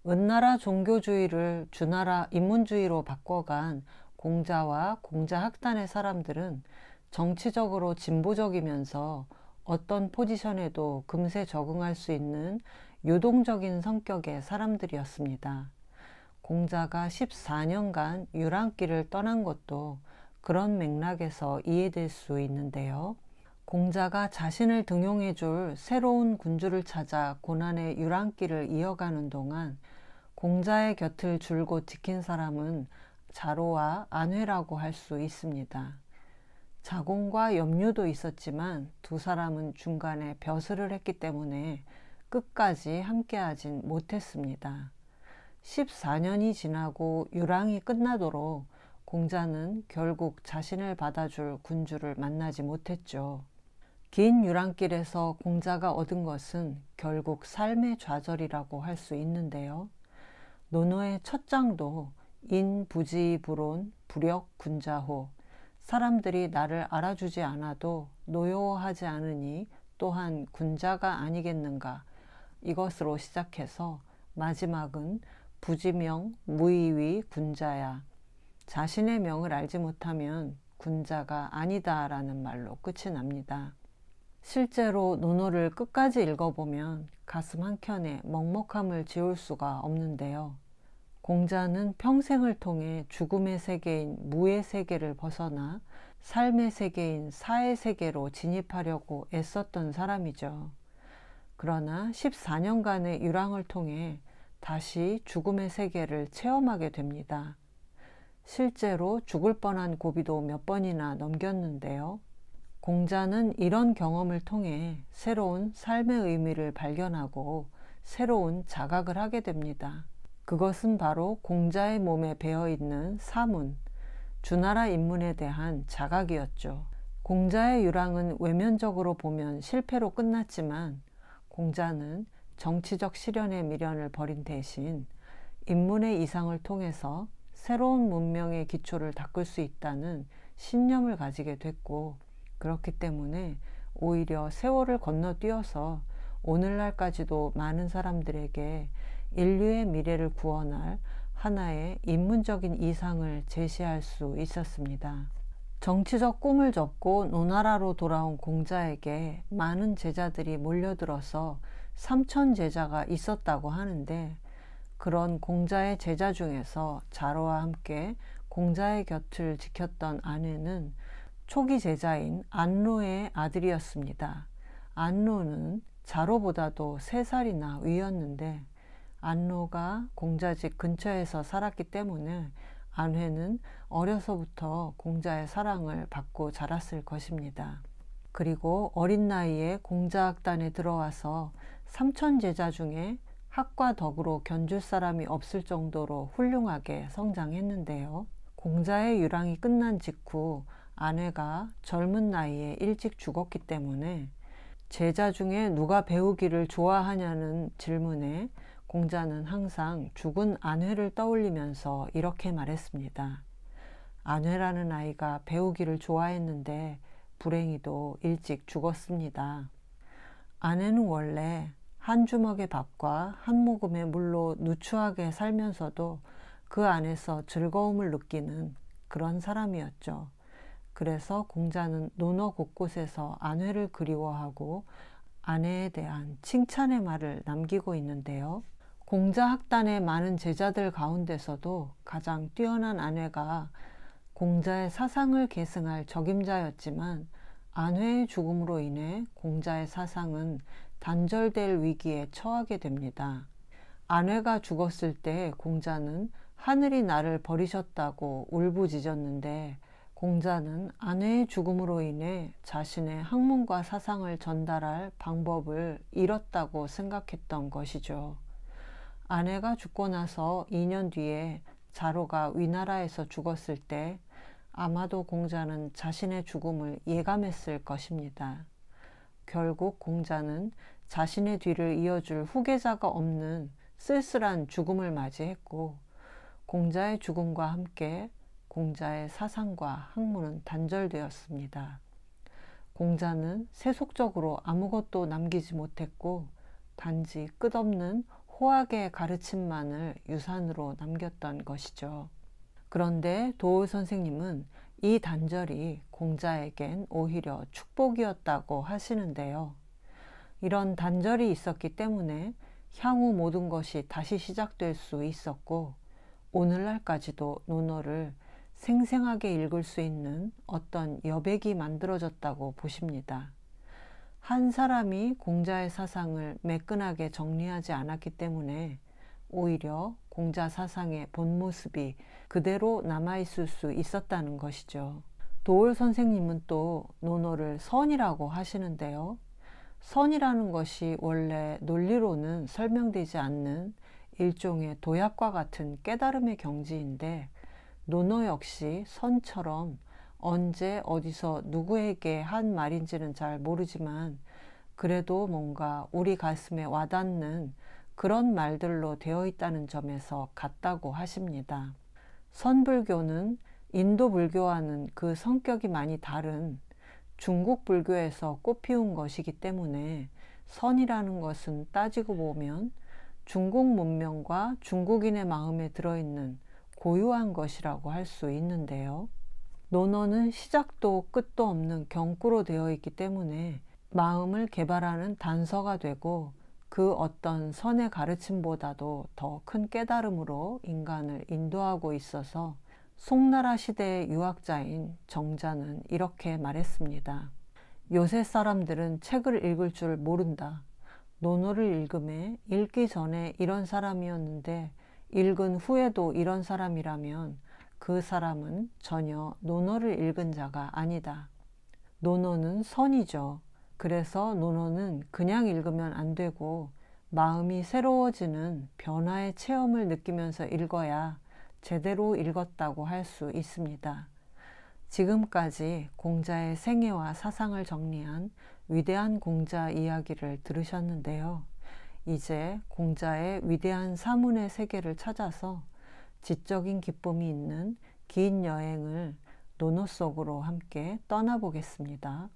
은나라 종교주의를 주나라 인문주의로 바꿔간 공자와 공자학단의 사람들은 정치적으로 진보적이면서 어떤 포지션에도 금세 적응할 수 있는 유동적인 성격의 사람들이었습니다. 공자가 14년간 유랑길을 떠난 것도 그런 맥락에서 이해될 수 있는데요. 공자가 자신을 등용해 줄 새로운 군주를 찾아 고난의 유랑길을 이어가는 동안 공자의 곁을 줄곧 지킨 사람은 자로와 안회라고 할 수 있습니다. 자공과 염류도 있었지만 두 사람은 중간에 벼슬을 했기 때문에 끝까지 함께하진 못했습니다. 14년이 지나고 유랑이 끝나도록 공자는 결국 자신을 받아줄 군주를 만나지 못했죠. 긴 유랑길에서 공자가 얻은 것은 결국 삶의 좌절이라고 할 수 있는데요. 논어의 첫 장도 인부지불온 불역군자호, 사람들이 나를 알아주지 않아도 노여워하지 않으니 또한 군자가 아니겠는가, 이것으로 시작해서 마지막은 부지명 무의위 군자야, 자신의 명을 알지 못하면 군자가 아니다 라는 말로 끝이 납니다. 실제로 논어를 끝까지 읽어보면 가슴 한켠에 먹먹함을 지울 수가 없는데요. 공자는 평생을 통해 죽음의 세계인 무의 세계를 벗어나 삶의 세계인 사의 세계로 진입하려고 애썼던 사람이죠. 그러나 14년간의 유랑을 통해 다시 죽음의 세계를 체험하게 됩니다. 실제로 죽을 뻔한 고비도 몇 번이나 넘겼는데요. 공자는 이런 경험을 통해 새로운 삶의 의미를 발견하고 새로운 자각을 하게 됩니다. 그것은 바로 공자의 몸에 배어있는 사문, 주나라 인문에 대한 자각이었죠. 공자의 유랑은 외면적으로 보면 실패로 끝났지만 공자는 정치적 실현의 미련을 버린 대신 인문의 이상을 통해서 새로운 문명의 기초를 닦을 수 있다는 신념을 가지게 됐고, 그렇기 때문에 오히려 세월을 건너뛰어서 오늘날까지도 많은 사람들에게 인류의 미래를 구원할 하나의 인문적인 이상을 제시할 수 있었습니다. 정치적 꿈을 접고 노나라로 돌아온 공자에게 많은 제자들이 몰려들어서 3천 제자가 있었다고 하는데, 그런 공자의 제자 중에서 자로와 함께 공자의 곁을 지켰던 안회는 초기 제자인 안로의 아들이었습니다. 안로는 자로보다도 3살이나 위였는데 안로가 공자집 근처에서 살았기 때문에 안회는 어려서부터 공자의 사랑을 받고 자랐을 것입니다. 그리고 어린 나이에 공자학단에 들어와서 3천 제자 중에 학과 덕으로 견줄 사람이 없을 정도로 훌륭하게 성장했는데요. 공자의 유랑이 끝난 직후 아내가 젊은 나이에 일찍 죽었기 때문에 제자 중에 누가 배우기를 좋아하냐는 질문에 공자는 항상 죽은 안회를 떠올리면서 이렇게 말했습니다. 안회라는 아이가 배우기를 좋아했는데 불행히도 일찍 죽었습니다. 아내는 원래 한 주먹의 밥과 한 모금의 물로 누추하게 살면서도 그 안에서 즐거움을 느끼는 그런 사람이었죠. 그래서 공자는 논어 곳곳에서 안회를 그리워하고 아내에 대한 칭찬의 말을 남기고 있는데요. 공자학단의 많은 제자들 가운데서도 가장 뛰어난 안회가 공자의 사상을 계승할 적임자였지만 안회의 죽음으로 인해 공자의 사상은 단절될 위기에 처하게 됩니다. 안회가 죽었을 때 공자는 하늘이 나를 버리셨다고 울부짖었는데, 공자는 아내의 죽음으로 인해 자신의 학문과 사상을 전달할 방법을 잃었다고 생각했던 것이죠. 아내가 죽고 나서 2년 뒤에 자로가 위나라에서 죽었을 때 아마도 공자는 자신의 죽음을 예감했을 것입니다. 결국 공자는 자신의 뒤를 이어줄 후계자가 없는 쓸쓸한 죽음을 맞이했고, 공자의 죽음과 함께 공자의 사상과 학문은 단절되었습니다. 공자는 세속적으로 아무것도 남기지 못했고 단지 끝없는 호학의 가르침만을 유산으로 남겼던 것이죠. 그런데 도울 선생님은 이 단절이 공자에겐 오히려 축복이었다고 하시는데요. 이런 단절이 있었기 때문에 향후 모든 것이 다시 시작될 수 있었고, 오늘날까지도 논어를 생생하게 읽을 수 있는 어떤 여백이 만들어졌다고 보십니다. 한 사람이 공자의 사상을 매끈하게 정리하지 않았기 때문에 오히려 공자 사상의 본 모습이 그대로 남아있을 수 있었다는 것이죠. 도올 선생님은 또 논어를 선이라고 하시는데요. 선이라는 것이 원래 논리로는 설명되지 않는 일종의 도약과 같은 깨달음의 경지인데, 논어 역시 선처럼 언제 어디서 누구에게 한 말인지는 잘 모르지만 그래도 뭔가 우리 가슴에 와닿는 그런 말들로 되어 있다는 점에서 같다고 하십니다. 선불교는 인도 불교와는 그 성격이 많이 다른 중국 불교에서 꽃피운 것이기 때문에 선이라는 것은 따지고 보면 중국 문명과 중국인의 마음에 들어있는 고유한 것이라고 할 수 있는데요. 논어는 시작도 끝도 없는 경구로 되어 있기 때문에 마음을 개발하는 단서가 되고, 그 어떤 선의 가르침보다도 더 큰 깨달음으로 인간을 인도하고 있어서 송나라 시대의 유학자인 정자는 이렇게 말했습니다. 요새 사람들은 책을 읽을 줄 모른다. 논어를 읽음에 읽기 전에 이런 사람이었는데 읽은 후에도 이런 사람이라면 그 사람은 전혀 논어를 읽은 자가 아니다. 논어는 선이죠. 그래서 논어는 그냥 읽으면 안 되고 마음이 새로워지는 변화의 체험을 느끼면서 읽어야 제대로 읽었다고 할 수 있습니다. 지금까지 공자의 생애와 사상을 정리한 위대한 공자 이야기를 들으셨는데요. 이제 공자의 위대한 사문의 세계를 찾아서 지적인 기쁨이 있는 긴 여행을 논어 속으로 함께 떠나보겠습니다.